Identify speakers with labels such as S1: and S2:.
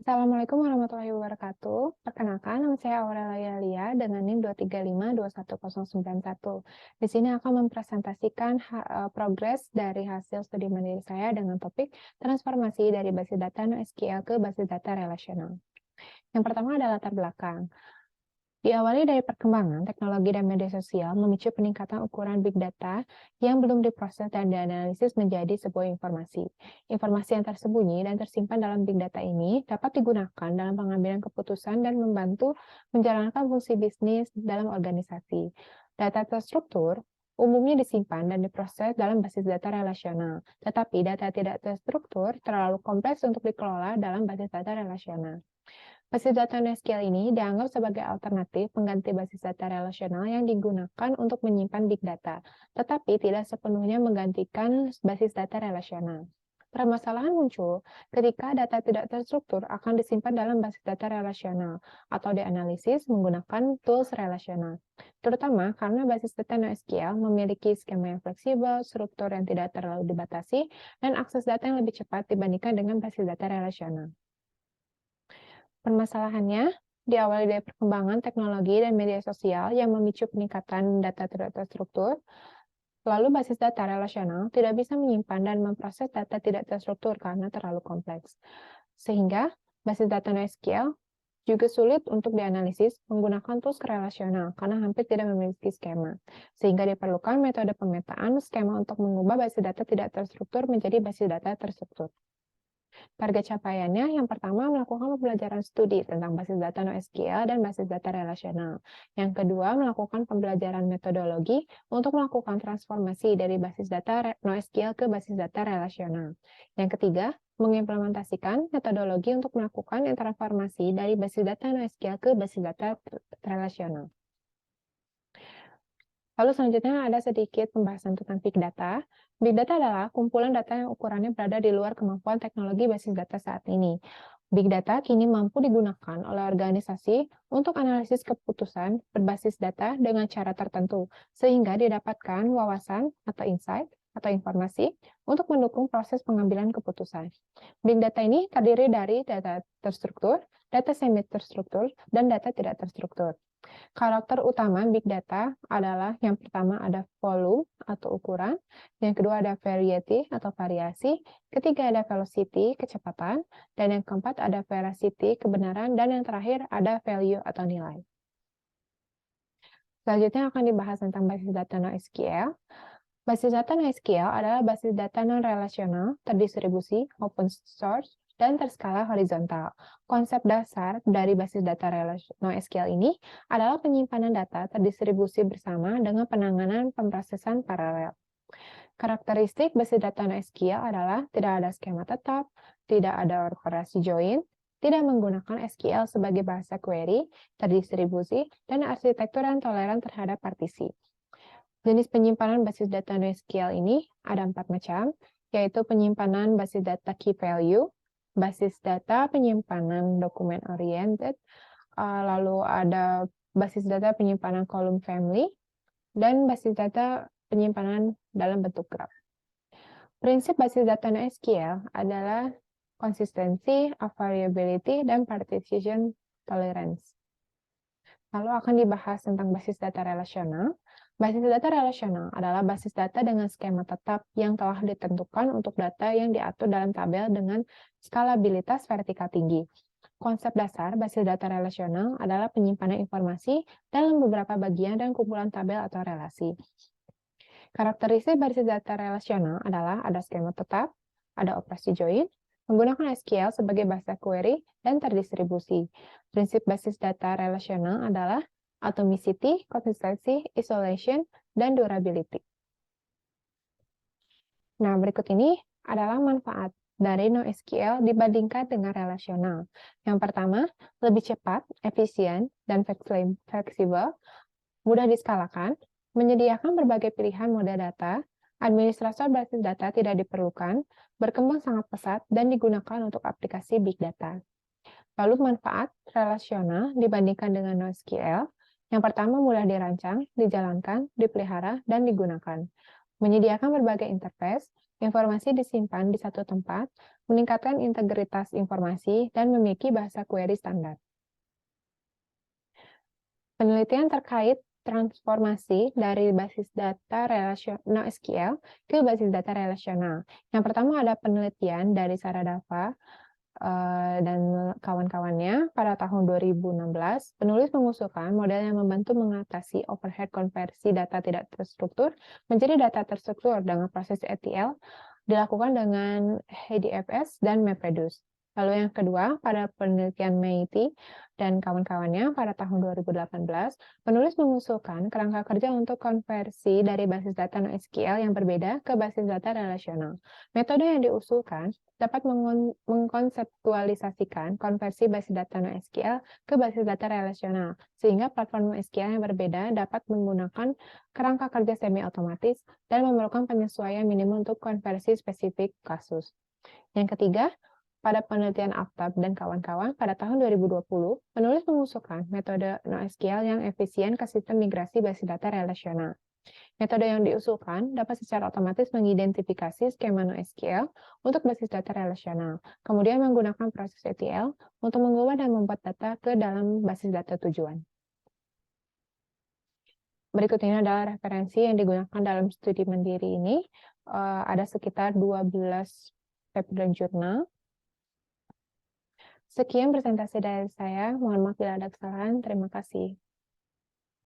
S1: Assalamualaikum warahmatullahi wabarakatuh. Perkenalkan, nama saya Aurelia Lia dengan NIM 2352101. Di sini akan mempresentasikan progres dari hasil studi mandiri saya dengan topik transformasi dari basis data NoSQL ke basis data relasional. Yang pertama adalah latar belakang. Diawali dari perkembangan teknologi dan media sosial memicu peningkatan ukuran big data yang belum diproses dan dianalisis menjadi sebuah informasi. Informasi yang tersembunyi dan tersimpan dalam big data ini dapat digunakan dalam pengambilan keputusan dan membantu menjalankan fungsi bisnis dalam organisasi. Data terstruktur umumnya disimpan dan diproses dalam basis data relasional, tetapi data tidak terstruktur terlalu kompleks untuk dikelola dalam basis data relasional. Basis data NoSQL ini dianggap sebagai alternatif pengganti basis data relasional yang digunakan untuk menyimpan big data, tetapi tidak sepenuhnya menggantikan basis data relasional. Permasalahan muncul ketika data tidak terstruktur akan disimpan dalam basis data relasional atau dianalisis menggunakan tools relasional, terutama karena basis data NoSQL memiliki skema yang fleksibel, struktur yang tidak terlalu dibatasi, dan akses data yang lebih cepat dibandingkan dengan basis data relasional. Permasalahannya diawali dari perkembangan teknologi dan media sosial yang memicu peningkatan data tidak terstruktur, lalu basis data relasional tidak bisa menyimpan dan memproses data tidak terstruktur karena terlalu kompleks. Sehingga basis data NoSQL juga sulit untuk dianalisis menggunakan tools relasional karena hampir tidak memiliki skema. Sehingga diperlukan metode pemetaan skema untuk mengubah basis data tidak terstruktur menjadi basis data terstruktur. Target capaiannya yang pertama melakukan pembelajaran studi tentang basis data NoSQL dan basis data relasional. Yang kedua melakukan pembelajaran metodologi untuk melakukan transformasi dari basis data NoSQL ke basis data relasional. Yang ketiga mengimplementasikan metodologi untuk melakukan transformasi dari basis data NoSQL ke basis data relasional. Lalu selanjutnya ada sedikit pembahasan tentang Big Data. Big Data adalah kumpulan data yang ukurannya berada di luar kemampuan teknologi basis data saat ini. Big Data kini mampu digunakan oleh organisasi untuk analisis keputusan berbasis data dengan cara tertentu, sehingga didapatkan wawasan atau insight atau informasi untuk mendukung proses pengambilan keputusan. Big Data ini terdiri dari data terstruktur, data semi-terstruktur, dan data tidak terstruktur. Karakter utama Big Data adalah yang pertama ada volume atau ukuran, yang kedua ada variety atau variasi, ketiga ada velocity, kecepatan, dan yang keempat ada veracity, kebenaran, dan yang terakhir ada value atau nilai. Selanjutnya akan dibahas tentang basis data NoSQL. Basis data NoSQL adalah basis data non-relasional, terdistribusi, open source, dan terskala horizontal. Konsep dasar dari basis data NoSQL ini adalah penyimpanan data terdistribusi bersama dengan penanganan pemrosesan paralel. Karakteristik basis data NoSQL adalah tidak ada skema tetap, tidak ada operasi join, tidak menggunakan SQL sebagai bahasa query, terdistribusi, dan arsitektur yang toleran terhadap partisi. Jenis penyimpanan basis data NoSQL ini ada 4 macam, yaitu penyimpanan basis data key value, basis data penyimpanan dokumen oriented, lalu ada basis data penyimpanan column family, dan basis data penyimpanan dalam bentuk graf. Prinsip basis data NoSQL adalah konsistensi, variability, dan partition tolerance. Lalu akan dibahas tentang basis data relasional. Basis data relasional adalah basis data dengan skema tetap yang telah ditentukan untuk data yang diatur dalam tabel dengan skalabilitas vertikal tinggi. Konsep dasar basis data relasional adalah penyimpanan informasi dalam beberapa bagian dan kumpulan tabel atau relasi. Karakteristik basis data relasional adalah ada skema tetap, ada operasi join, menggunakan SQL sebagai bahasa query, dan terdistribusi. Prinsip basis data relasional adalah atomicity, consistency, isolation, dan durability. Nah, berikut ini adalah manfaat dari NoSQL dibandingkan dengan relasional. Yang pertama, lebih cepat, efisien, dan fleksibel, mudah diskalakan, menyediakan berbagai pilihan mode data, administrator basis data tidak diperlukan, berkembang sangat pesat, dan digunakan untuk aplikasi big data. Lalu manfaat relasional dibandingkan dengan NoSQL. Yang pertama mudah dirancang, dijalankan, dipelihara, dan digunakan. Menyediakan berbagai interface, Informasi disimpan di satu tempat, meningkatkan integritas informasi, dan memiliki bahasa query standar. Penelitian terkait transformasi dari basis data relasional NoSQL ke basis data relasional. Yang pertama ada penelitian dari Saradava dan kawan-kawannya pada tahun 2016. Penulis mengusulkan model yang membantu mengatasi overhead konversi data tidak terstruktur menjadi data terstruktur dengan proses ETL dilakukan dengan HDFS dan MapReduce. Lalu yang kedua, pada penelitian Meiti dan kawan-kawannya pada tahun 2018, penulis mengusulkan kerangka kerja untuk konversi dari basis data NoSQL yang berbeda ke basis data relasional. Metode yang diusulkan dapat mengkonseptualisasikan konversi basis data NoSQL ke basis data relasional, sehingga platform NoSQL yang berbeda dapat menggunakan kerangka kerja semi-otomatis dan memerlukan penyesuaian minimum untuk konversi spesifik kasus. Yang ketiga, pada penelitian Aftab dan kawan-kawan pada tahun 2020, penulis mengusulkan metode NoSQL yang efisien ke sistem migrasi basis data relasional. Metode yang diusulkan dapat secara otomatis mengidentifikasi skema NoSQL untuk basis data relasional, kemudian menggunakan proses ETL untuk mengubah dan membuat data ke dalam basis data tujuan. Berikut ini adalah referensi yang digunakan dalam studi mandiri ini. Ada sekitar 12 paper dan jurnal. Sekian presentasi dari saya. Mohon maaf bila ada kesalahan. Terima kasih.